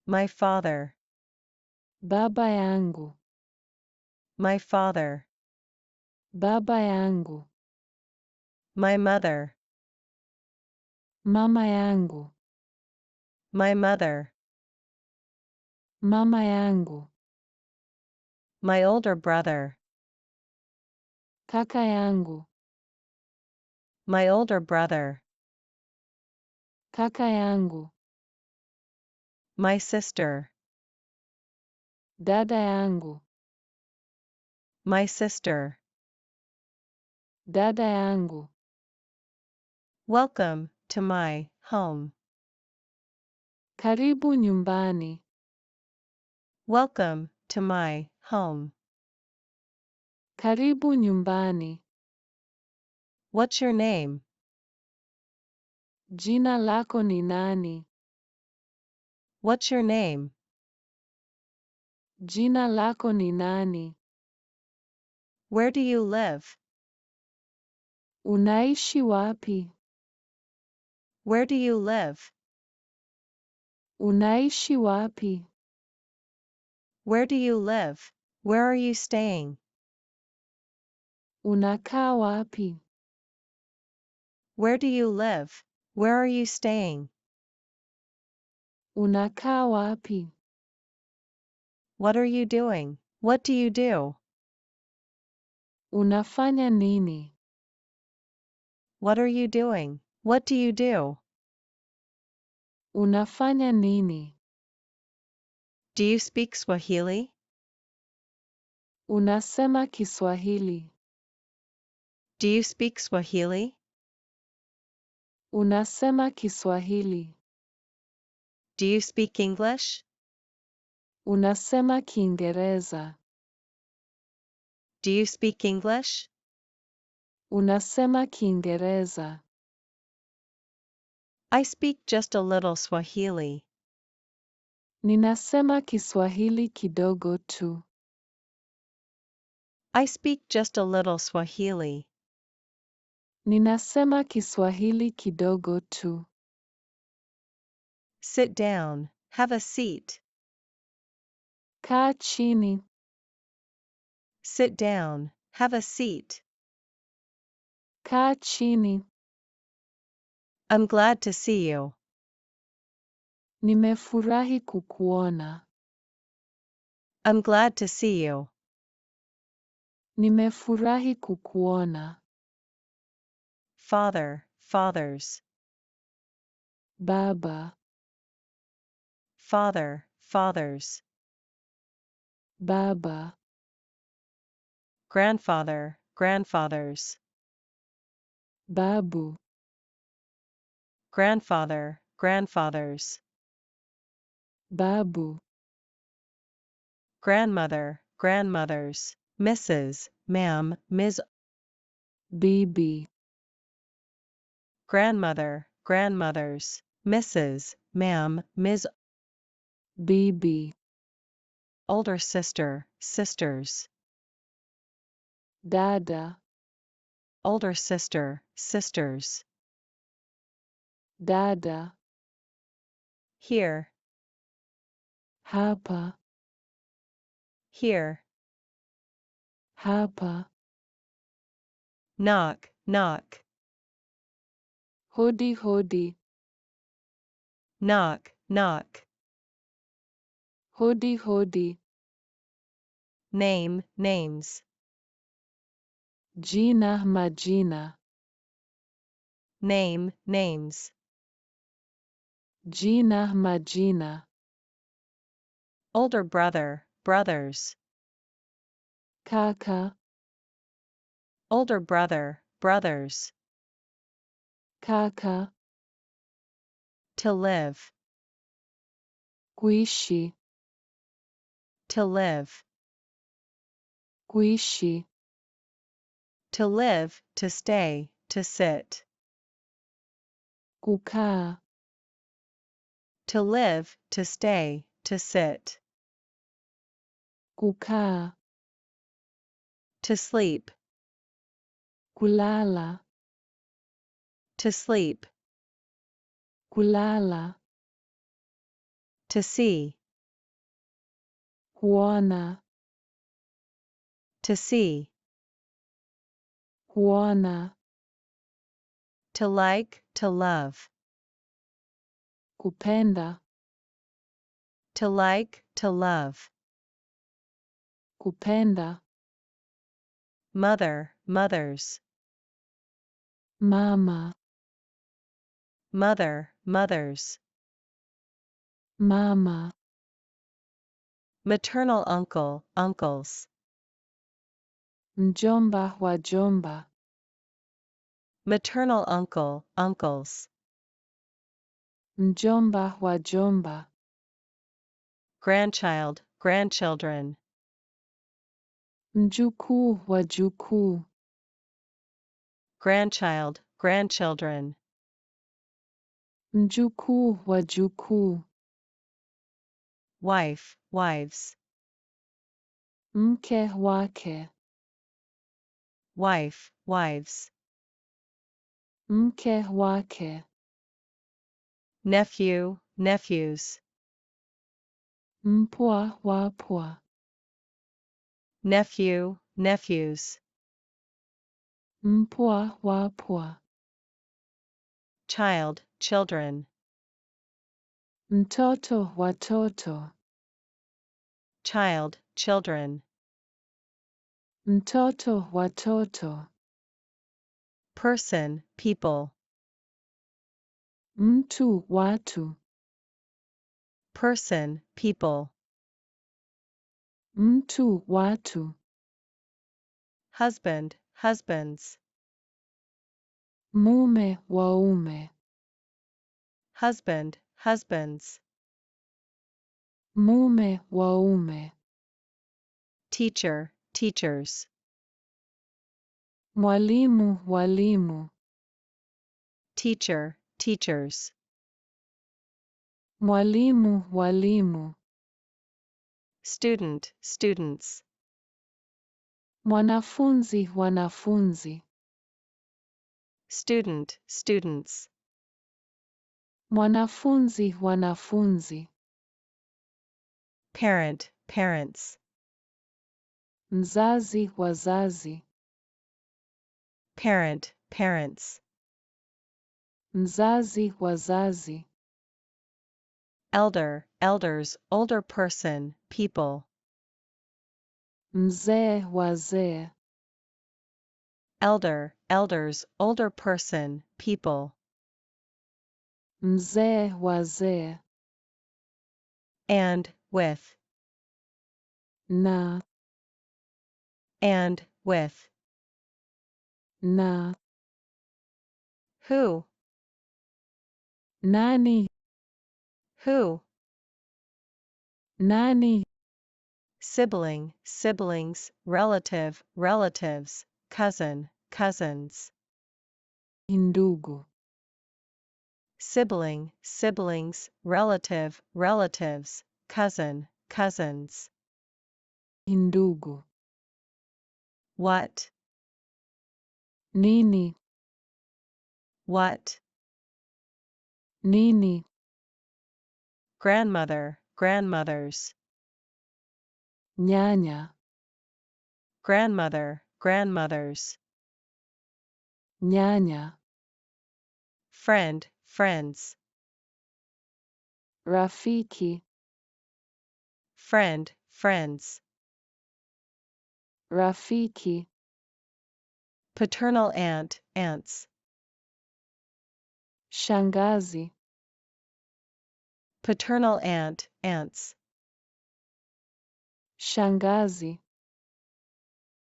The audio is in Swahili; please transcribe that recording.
My father. Baba yangu. My father. Baba yangu. My mother. Mama yangu. My mother. Mama yangu. My older brother. Kaka yangu. My older brother. Kaka yangu. My sister. Dada yangu. My sister. Dada yangu. Welcome to my home. Karibu nyumbani. Welcome to my home. Karibu nyumbani. What's your name? Jina lako ni nani? What's your name? Jina lako ni nani? Where do you live? Unaishi wapi? Where do you live? Unaishi wapi? Where do you live? Where are you staying? Unakaa wapi? Where do you live? Where are you staying? Unakaa wapi? What are you doing? What do you do? Unafanya nini? What are you doing? What do you do? Unafanya nini? Do you speak Swahili? Unasema Kiswahili. Do you speak Swahili? Unasema Kiswahili. Do you speak English? Unasema Kiingereza. Do you speak English? Unasema Kiingereza. I speak just a little Swahili. Ninasema Kiswahili kidogo tu. I speak just a little Swahili. Ninasema Kiswahili kidogo tu. Sit down. Have a seat. Kaa chini. Sit down. Have a seat. Kaa chini. I'm glad to see you. Nimefurahi kukuona. I'm glad to see you. Nimefurahi kukuona. Father, fathers. Baba. Father, fathers. Baba. Grandfather, grandfathers. Babu. Grandfather, grandfathers. Babu. Grandmother, grandmothers. Mrs., ma'am, Ms. Bibi. Grandmother, grandmothers. Mrs., ma'am, Ms. Bibi. Older sister, sisters. Dada. Older sister, sisters. Dada. Here, Hapa. here. Hapa. Knock, knock. Hodi hodi. Knock, knock. Hodi hodi. Name, names. Jina majina. Name, names. Jina majina. Older brother, brothers. Kaka. Older brother, brothers. Kaka. To live. Kuishi. To live. Kuishi. To live, to stay, to sit. Kukaa. To live, to stay, to sit. Kukaa. To sleep. Kulala. To sleep. Kulala. To see. Kuona. To see. Kuona. To like, to love. Kupenda. To like, to love. Kupenda. Mother, mothers. Mama. Mother, mothers. Mama. Maternal uncle, uncles. Mjomba wajomba. Maternal uncle, uncles. Mjomba wajomba. Grandchild, grandchildren. Mjukuu wajukuu. Grandchild, grandchildren. Mjukuu wajukuu. Wife, wives. Mke wake. Wife, wives. Mke wake. Nephew, nephews. Mpwa wapwa. Nephew, nephews. Mpwa wapwa. Child, children. Mtoto watoto. Child, children. Mtoto watoto. Person, people. Mtu watu. Person, people. Mtu watu. Husband, husbands. Mume waume. Husband, husbands. Mume waume. Teacher, teachers. Mwalimu walimu. Teacher, teachers. Mwalimu walimu. Student, students. Mwanafunzi wanafunzi. Student, students. Mwanafunzi wanafunzi. Parent, parents. Mzazi wazazi. Parent, parents. Mzazi wazazi. Elder, elders, older person, people. Mzee wazee. Elder, elders, older person, people. Mzee wazee. And, with. Na. And, with. Na. Who? Nani. Who? Nani. Sibling, siblings, relative, relatives, cousin, cousins. Ndugu. Sibling, siblings, relative, relatives, cousin, cousins. Ndugu. What? Nini. What? Nini. Grandmother, grandmothers. Nyanya. Grandmother, grandmothers. Nyanya. Friend, friends. Rafiki. Friend, friends. Rafiki. Paternal aunt, aunts. Shangazi. Paternal aunt, aunts. Shangazi.